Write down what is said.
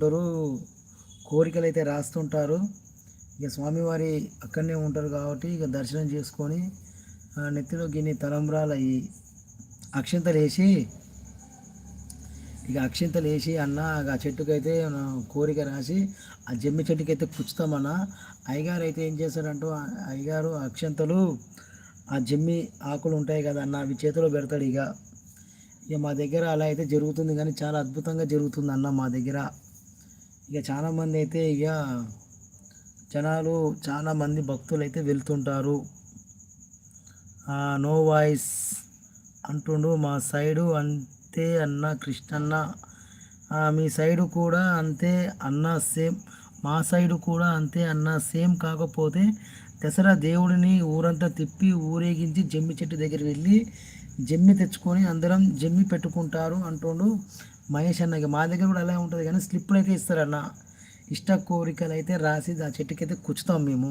అందరూ కోరికలైతే రాస్తుంటారు. ఇక స్వామివారి అక్కడనే ఉంటారు కాబట్టి ఇక దర్శనం చేసుకొని నెత్తిలో గిన్ని తలంబ్రాలయ్యి అక్షింతలేసి అక్షింతలేసి అన్న ఆ చెట్టుకైతే కోరిక రాసి ఆ జమ్మి చెట్టుకైతే పుచ్చుతామన్న. అయ్యగారు అయితే ఏం చేస్తాడంటూ అయ్యగారు అక్షంతలు ఆ జమ్మి ఆకులు ఉంటాయి కదా అన్న, అవి చేతిలో పెడతాడు. ఇక మా దగ్గర అలా అయితే జరుగుతుంది, కానీ చాలా అద్భుతంగా జరుగుతుంది అన్న మా దగ్గర. ఇక చాలామంది అయితే జనాలు చాలామంది భక్తులు అయితే వెళ్తుంటారు. నో వాయిస్ అంటుండు మా సైడు అంతే అన్న కృష్ణన్న. మీ సైడు కూడా అంతే అన్న సేమ్, మా సైడు కూడా అంతే అన్న సేమ్. కాకపోతే దసరా దేవుడిని ఊరంతా తిప్పి ఊరేగించి జమ్మి చెట్టు దగ్గర వెళ్ళి జమ్మి తెచ్చుకొని అందరం జమ్మి పెట్టుకుంటారు అంటుండు మహేష్ అన్నకి. మా దగ్గర కూడా అలా ఉంటుంది, కానీ స్లిప్పులు అయితే ఇస్తారన్న. ఇష్ట కోరికలు అయితే రాసి ఆ చెట్టుకైతే కుచ్చుతాం మేము.